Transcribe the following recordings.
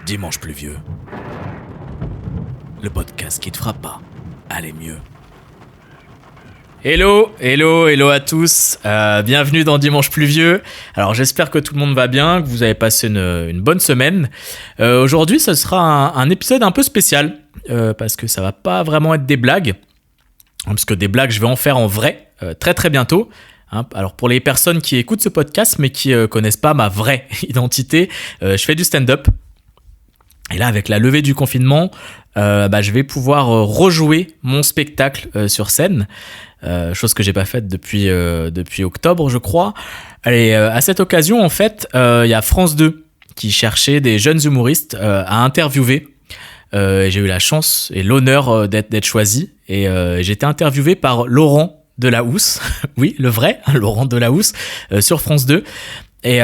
Dimanche pluvieux. Le podcast qui te fera pas aller mieux. Hello à tous. Bienvenue dans Dimanche pluvieux. Alors j'espère que tout le monde va bien, que vous avez passé une bonne semaine. Aujourd'hui, ce sera un épisode un peu spécial parce que ça va pas vraiment être des blagues. Parce que des blagues, je vais en faire en vrai très très bientôt. Alors pour les personnes qui écoutent ce podcast mais qui connaissent pas ma vraie identité, je fais du stand-up. Et là, avec la levée du confinement, je vais pouvoir rejouer mon spectacle sur scène, chose que j'ai pas faite depuis octobre, je crois. Et à cette occasion, en fait, il y a France 2 qui cherchait des jeunes humoristes à interviewer. J'ai eu la chance et l'honneur d'être choisi. Et j'ai été interviewé par Laurent Delahousse, oui, le vrai, Laurent Delahousse, sur France 2, et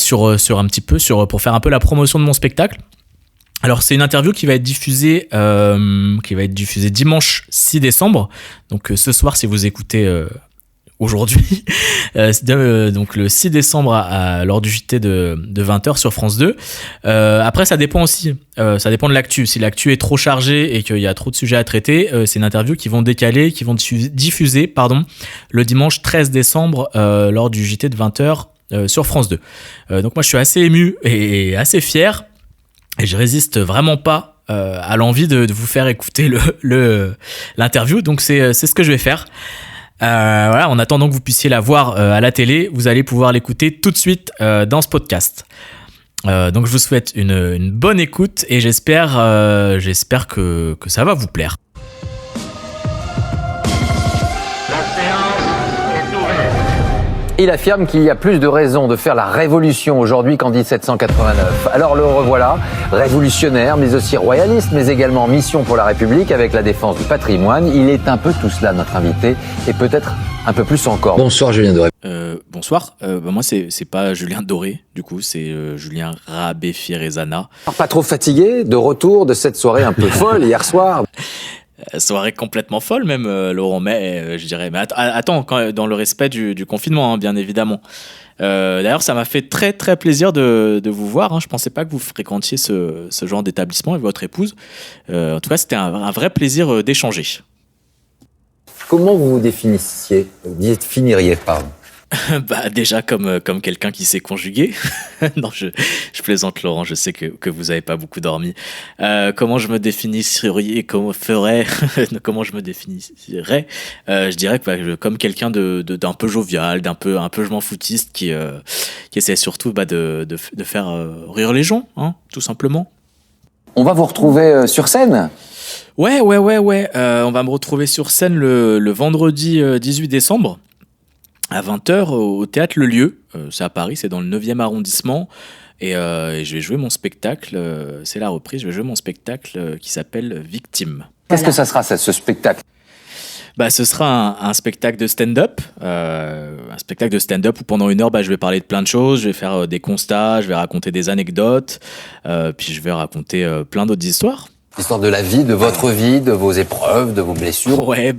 pour faire un peu la promotion de mon spectacle. Alors c'est une interview qui va être diffusée dimanche 6 décembre. Donc ce soir, si vous écoutez aujourd'hui, donc le 6 décembre lors du JT de 20h sur France 2. Après ça dépend aussi, ça dépend de l'actu. Si l'actu est trop chargée et qu'il y a trop de sujets à traiter, c'est une interview qui vont diffuser le dimanche 13 décembre lors du JT de 20h sur France 2. Donc moi je suis assez ému et assez fier. Et je résiste vraiment pas à l'envie de vous faire écouter l'interview. Donc c'est ce que je vais faire. Voilà, en attendant que vous puissiez la voir à la télé, vous allez pouvoir l'écouter tout de suite dans ce podcast. Donc je vous souhaite une bonne écoute et j'espère que ça va vous plaire. Il affirme qu'il y a plus de raisons de faire la révolution aujourd'hui qu'en 1789. Alors le revoilà, révolutionnaire, mais aussi royaliste, mais également mission pour la République avec la défense du patrimoine. Il est un peu tout cela, notre invité, et peut-être un peu plus encore. Bonsoir Julien Doré. Bonsoir, moi c'est pas Julien Doré, du coup c'est Julien Rabé-Firezana. Pas trop fatigué de retour de cette soirée un peu folle hier soir? Soirée complètement folle même, Laurent, mais je dirais, mais attends, dans le respect du confinement, hein, bien évidemment. D'ailleurs, ça m'a fait très très plaisir de vous voir, hein. Je pensais pas que vous fréquentiez ce genre d'établissement avec votre épouse. En tout cas, c'était un vrai plaisir d'échanger. Comment vous vous définiriez, pardon? Déjà comme quelqu'un qui sait conjuguer. Non, je plaisante, Laurent, je sais que vous avez pas beaucoup dormi. Comment je me définirais, comment je me définirais, je dirais que comme quelqu'un d'un peu jovial, d'un peu je m'en foutiste, qui essaie surtout de faire rire les gens, hein, tout simplement. On va vous retrouver sur scène? Ouais. On va me retrouver sur scène le vendredi 18 décembre. À 20h au Théâtre Le Lieu, c'est à Paris, c'est dans le 9e arrondissement, et je vais jouer mon spectacle, c'est la reprise, je vais jouer mon spectacle qui s'appelle Victime. Qu'est-ce que ça sera, ce spectacle? Ce sera un spectacle de stand-up, où pendant 1 heure, je vais parler de plein de choses, je vais faire des constats, je vais raconter des anecdotes, puis je vais raconter plein d'autres histoires. L'histoire de la vie, de votre vie, de vos épreuves, de vos blessures. Ouais,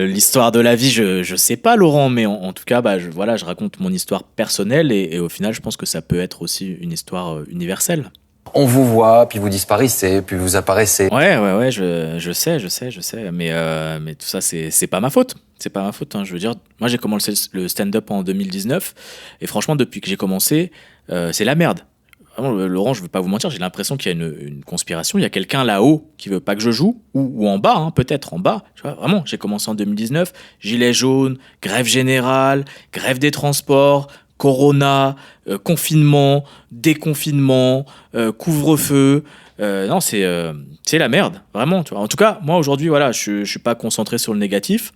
l'histoire de la vie, je sais pas, Laurent, mais en tout cas, je raconte mon histoire personnelle et au final, je pense que ça peut être aussi une histoire universelle. On vous voit, puis vous disparaissez, puis vous apparaissez. Ouais, je sais, mais tout ça, c'est pas ma faute. C'est pas ma faute, hein. Je veux dire, moi, j'ai commencé le stand-up en 2019 et franchement, depuis que j'ai commencé, c'est la merde. Vraiment, Laurent, je veux pas vous mentir, j'ai l'impression qu'il y a une conspiration. Il y a quelqu'un là-haut qui veut pas que je joue, ou en bas, hein, peut-être en bas. Tu vois, vraiment, j'ai commencé en 2019, gilets jaunes, grève générale, grève des transports, corona, confinement, déconfinement, couvre-feu. Non, c'est la merde, vraiment. Tu vois. En tout cas, moi aujourd'hui, voilà, je suis pas concentré sur le négatif.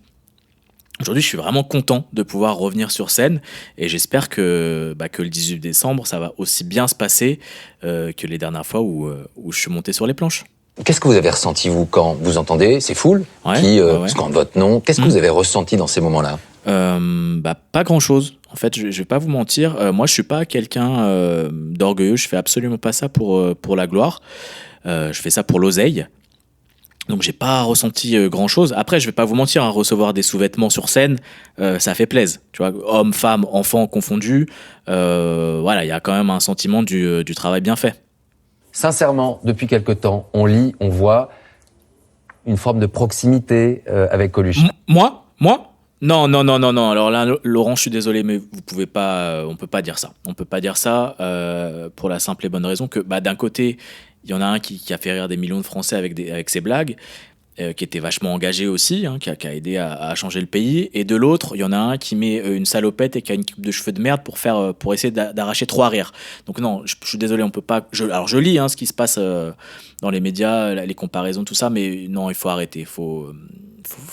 Aujourd'hui, je suis vraiment content de pouvoir revenir sur scène et j'espère que le 18 décembre, ça va aussi bien se passer que les dernières fois où je suis monté sur les planches. Qu'est-ce que vous avez ressenti, vous, quand vous entendez ces foules qui scandent votre nom? Qu'est-ce que vous avez ressenti dans ces moments-là? Pas grand-chose. En fait, je vais pas vous mentir. Moi, je suis pas quelqu'un d'orgueilleux. Je fais absolument pas ça pour la gloire. Je fais ça pour l'oseille. Donc j'ai pas ressenti grand chose. Après, je vais pas vous mentir, hein, recevoir des sous-vêtements sur scène, ça fait plaisir. Tu vois, hommes, femmes, enfants confondus, voilà, il y a quand même un sentiment du travail bien fait. Sincèrement, depuis quelque temps, on lit, on voit une forme de proximité avec Coluche. Moi Non. Alors là, Laurent, je suis désolé, mais vous pouvez pas, on peut pas dire ça. On peut pas dire ça pour la simple et bonne raison que, d'un côté, il y en a un qui a fait rire des millions de Français avec ses blagues, qui était vachement engagé aussi, hein, qui a aidé à changer le pays. Et de l'autre, il y en a un qui met une salopette et qui a une coupe de cheveux de merde pour essayer d'arracher 3 rires. Donc non, je suis désolé, on peut pas. Alors je lis ce qui se passe dans les médias, les comparaisons, tout ça, mais non, il faut arrêter. Faut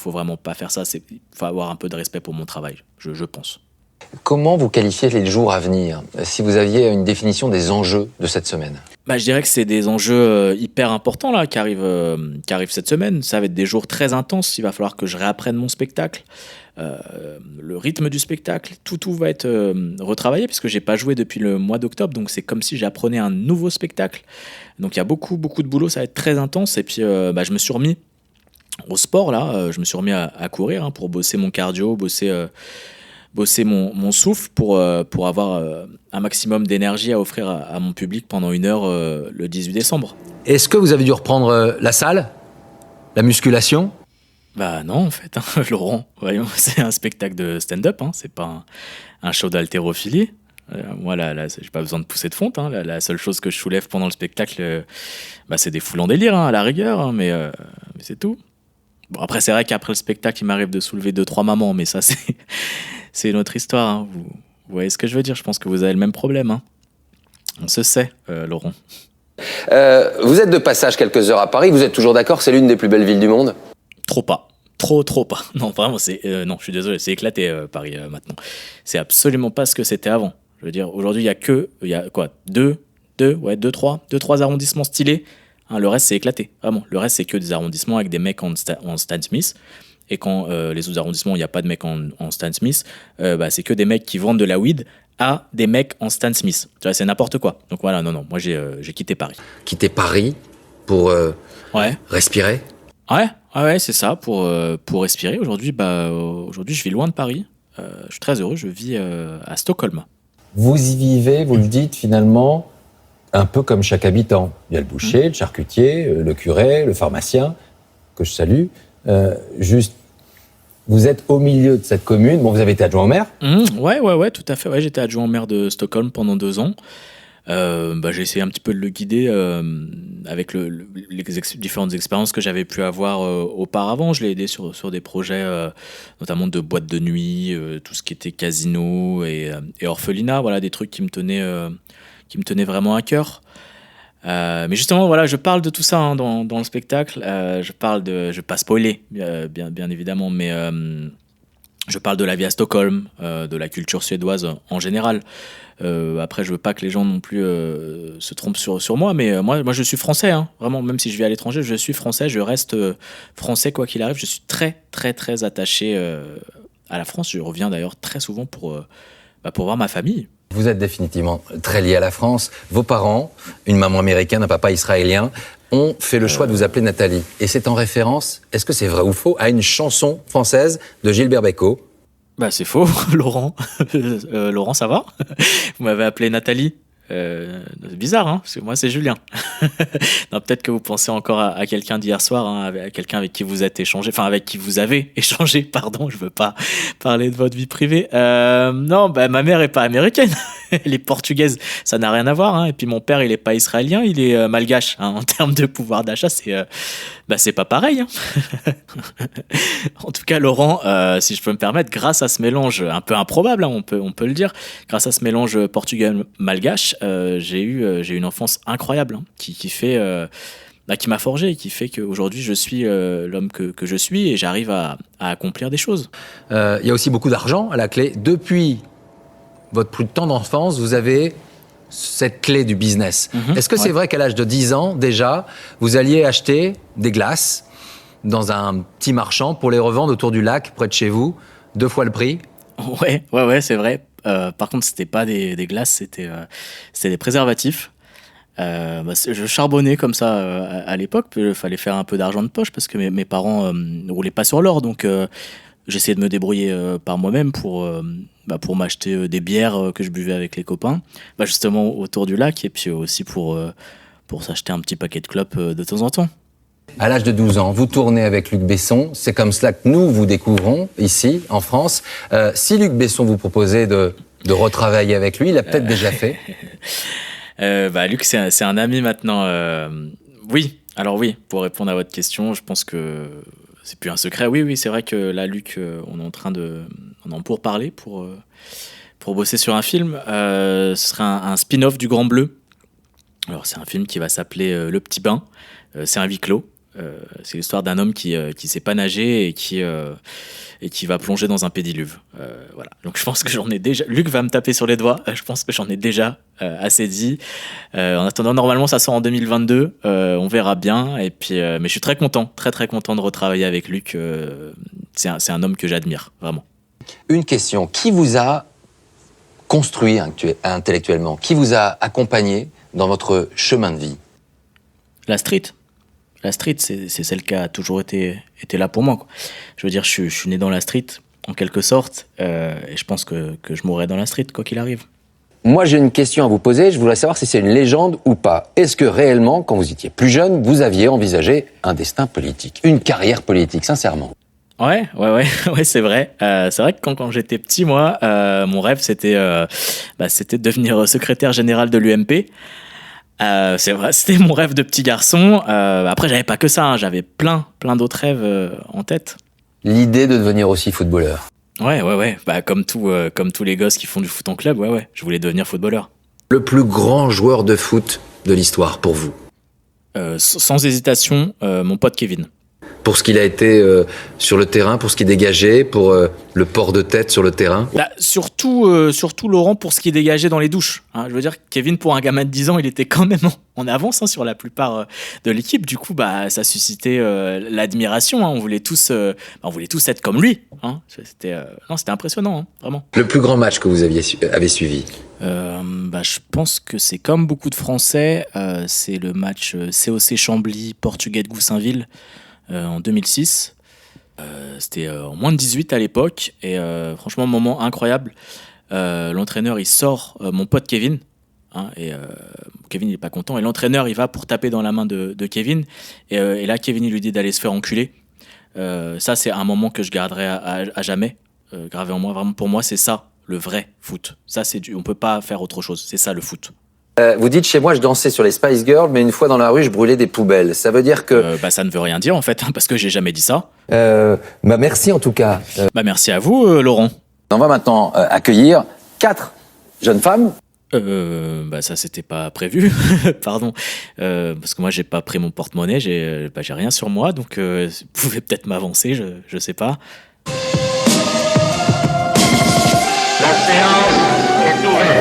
vraiment pas faire ça. Il faut avoir un peu de respect pour mon travail, je pense. Comment vous qualifiez les jours à venir, si vous aviez une définition des enjeux de cette semaine? Je dirais que c'est des enjeux hyper importants là, qui arrivent cette semaine. Ça va être des jours très intenses. Il va falloir que je réapprenne mon spectacle. Le rythme du spectacle, tout va être retravaillé puisque j'ai pas joué depuis le mois d'octobre. Donc c'est comme si j'apprenais un nouveau spectacle. Donc il y a beaucoup de boulot. Ça va être très intense. Et puis je me suis remis au sport là. Je me suis remis à courir pour bosser mon cardio, bosser mon souffle pour avoir un maximum d'énergie à offrir à mon public pendant 1 heure le 18 décembre. Est-ce que vous avez dû reprendre la salle, la musculation? Non, en fait, Laurent, voyons, c'est un spectacle de stand-up, c'est pas un show d'haltérophilie. Moi, là, j'ai pas besoin de pousser de fonte. La seule chose que je soulève pendant le spectacle, c'est des foules en délire, à la rigueur, mais c'est tout. Bon, après, c'est vrai qu'après le spectacle, il m'arrive de soulever 2-3 mamans, mais ça, c'est une autre histoire. Vous voyez ce que je veux dire? Je pense que vous avez le même problème. On se sait, Laurent. Vous êtes de passage quelques heures à Paris. Vous êtes toujours d'accord, c'est l'une des plus belles villes du monde? Trop pas. Trop pas. Non, vraiment, non, je suis désolé, c'est éclaté, Paris, maintenant. C'est absolument pas ce que c'était avant. Je veux dire, aujourd'hui, il y a quoi? 2-3 arrondissements stylés. Le reste, c'est éclaté. Vraiment. Le reste, c'est que des arrondissements avec des mecs en Stan Smith. Et quand les autres arrondissements, il n'y a pas de mecs en Stan Smith, c'est que des mecs qui vendent de la weed à des mecs en Stan Smith. Tu vois, c'est n'importe quoi. Donc voilà, non, moi, j'ai quitté Paris. Quitter Paris pour respirer? Ouais, c'est ça, pour respirer. Aujourd'hui, je vis loin de Paris. Je suis très heureux, je vis à Stockholm. Vous y vivez, vous le dites finalement, un peu comme chaque habitant. Il y a le boucher, le charcutier, le curé, le pharmacien, que je salue. Vous êtes au milieu de cette commune. Bon, vous avez été adjoint au maire? Ouais, tout à fait. Ouais, j'étais adjoint au maire de Stockholm pendant 2 ans. J'ai essayé un petit peu de le guider avec les différentes expériences que j'avais pu avoir auparavant. Je l'ai aidé sur des projets notamment de boîtes de nuit, tout ce qui était casino et orphelinat, voilà, des trucs qui me tenaient vraiment à cœur. Mais justement, voilà, je parle de tout ça dans le spectacle. Je vais pas spoiler, bien évidemment, mais je parle de la vie à Stockholm, de la culture suédoise en général. Après, je veux pas que les gens non plus se trompent sur moi, mais moi je suis français, vraiment, même si je vis à l'étranger, je suis français, je reste français quoi qu'il arrive. Je suis très très très attaché à la France. Je reviens d'ailleurs très souvent pour voir ma famille. Vous êtes définitivement très lié à la France. Vos parents, une maman américaine, un papa israélien, ont fait le choix de vous appeler Nathalie. Et c'est en référence, est-ce que c'est vrai ou faux, à une chanson française de Gilbert Bécaud? C'est faux, Laurent. Laurent, ça va? Vous m'avez appelé Nathalie. C'est bizarre, parce que moi, c'est Julien. Non, peut-être que vous pensez encore à quelqu'un d'hier soir, à quelqu'un avec qui vous êtes échangé, enfin, avec qui vous avez échangé, pardon, je veux pas parler de votre vie privée. Non, ma mère est pas américaine, elle est portugaise, ça n'a rien à voir, et puis mon père, il est pas israélien, il est malgache, en termes de pouvoir d'achat, c'est pas pareil, En tout cas, Laurent, si je peux me permettre, grâce à ce mélange un peu improbable, on peut le dire, grâce à ce mélange portugais-malgache, j'ai eu une enfance incroyable, qui fait qui m'a forgé et qui fait qu'aujourd'hui je suis l'homme que je suis et j'arrive à accomplir des choses. Il y a aussi beaucoup d'argent à la clé. Depuis votre plus tendre enfance, vous avez cette clé du business. Est-ce que c'est vrai qu'à l'âge de 10 ans, déjà, vous alliez acheter des glaces dans un petit marchand pour les revendre autour du lac, près de chez vous, 2 fois le prix? Ouais, c'est vrai. Par contre, c'était pas des glaces, c'était des préservatifs. Je charbonnais comme ça à l'époque. Il fallait faire un peu d'argent de poche parce que mes parents ne roulaient pas sur l'or. Donc, j'essayais de me débrouiller par moi-même pour m'acheter des bières que je buvais avec les copains, justement autour du lac. Et puis aussi pour pour s'acheter un petit paquet de clopes de temps en temps. À l'âge de 12 ans, vous tournez avec Luc Besson. C'est comme cela que nous vous découvrons ici, en France. Si Luc Besson vous proposait de retravailler avec lui, il l'a peut-être déjà fait. Luc, c'est un ami maintenant. Oui, alors oui, pour répondre à votre question, je pense que c'est plus un secret. Oui, c'est vrai que là, Luc, on est en pourparlers pour bosser sur un film. Ce serait un spin-off du Grand Bleu. Alors, c'est un film qui va s'appeler Le Petit Bain. C'est un huis clos. C'est l'histoire d'un homme qui sait pas nager et qui va plonger dans un pédiluve. Voilà. Donc je pense que j'en ai déjà. Luc va me taper sur les doigts. Je pense que j'en ai déjà assez dit. En attendant, normalement, ça sort en 2022. On verra bien. Et puis, mais je suis très content, très content de retravailler avec Luc. C'est un homme que j'admire vraiment. Une question. Qui vous a construit intellectuellement? Qui vous a accompagné dans votre chemin de vie? La street. La street, c'est celle qui a toujours été là pour moi, quoi. Je veux dire, je suis né dans la street, en quelque sorte, et je pense que je mourrai dans la street, quoi qu'il arrive. Moi, j'ai une question à vous poser. Je voudrais savoir si c'est une légende ou pas. Est-ce que réellement, quand vous étiez plus jeune, vous aviez envisagé un destin politique, une carrière politique, sincèrement? Ouais, c'est vrai. C'est vrai que quand j'étais petit, moi, mon rêve, c'était de devenir secrétaire général de l'UMP. C'est vrai, c'était mon rêve de petit garçon. Après, j'avais pas que ça, hein, j'avais plein d'autres rêves en tête. L'idée de devenir aussi footballeur? Ouais. Comme tous les gosses qui font du foot en club, ouais. Je voulais devenir footballeur. Le plus grand joueur de foot de l'histoire pour vous? Sans hésitation, mon pote Kevin. Pour ce qu'il a été sur le terrain, pour ce qu'il dégageait, pour le port de tête sur le terrain? Surtout Laurent, pour ce qui dégageait dans les douches. Hein. Je veux dire, Kevin, pour un gamin de 10 ans, il était quand même en avance sur la plupart de l'équipe. Du coup, ça suscitait l'admiration. Hein. On voulait tous être comme lui. Hein. C'était impressionnant, hein, vraiment. Le plus grand match que vous avez suivi? Je pense que c'est comme beaucoup de Français. C'est le match COC Chambly, Portugais de Goussainville. En 2006. C'était en moins de 18 à l'époque et franchement, moment incroyable. L'entraîneur, il sort mon pote Kevin, hein, et Kevin, il est pas content et l'entraîneur, il va pour taper dans la main de Kevin et là, Kevin, il lui dit d'aller se faire enculer. Ça, c'est un moment que je garderai à jamais gravé en moi. Vraiment, pour moi, c'est ça, le vrai foot. Ça, on peut pas faire autre chose. C'est ça, le foot. Vous dites, chez moi, je dansais sur les Spice Girls, mais une fois dans la rue, je brûlais des poubelles. Ça veut dire que... ça ne veut rien dire, en fait, parce que j'ai jamais dit ça. Merci, en tout cas. Merci à vous, Laurent. On va maintenant accueillir 4 jeunes femmes. Ça, c'était pas prévu. Pardon. Parce que moi, j'ai pas pris mon porte-monnaie, j'ai rien sur moi, donc vous pouvez peut-être m'avancer, je sais pas.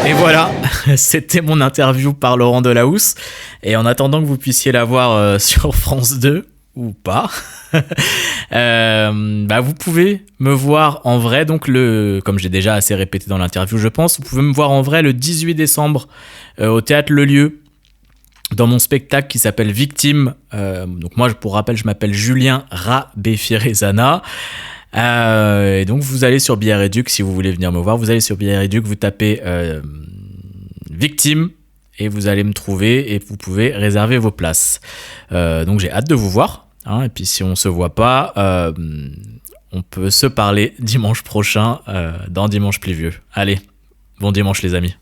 Et voilà, c'était mon interview par Laurent Delahousse. Et en attendant que vous puissiez la voir sur France 2, ou pas, vous pouvez me voir en vrai. Donc, comme j'ai déjà assez répété dans l'interview, je pense, vous pouvez me voir en vrai le 18 décembre au Théâtre Le Lieu, dans mon spectacle qui s'appelle Victime. Donc moi, pour rappel, je m'appelle Julien Rabefirezana. Et donc vous allez sur Billets Réduc si vous voulez venir me voir. Vous allez sur Billets Réduc, vous tapez Victime et vous allez me trouver et vous pouvez réserver vos places. Donc j'ai hâte de vous voir. Hein, et puis si on se voit pas, on peut se parler dimanche prochain dans Dimanche Pluvieux. Allez, bon dimanche les amis.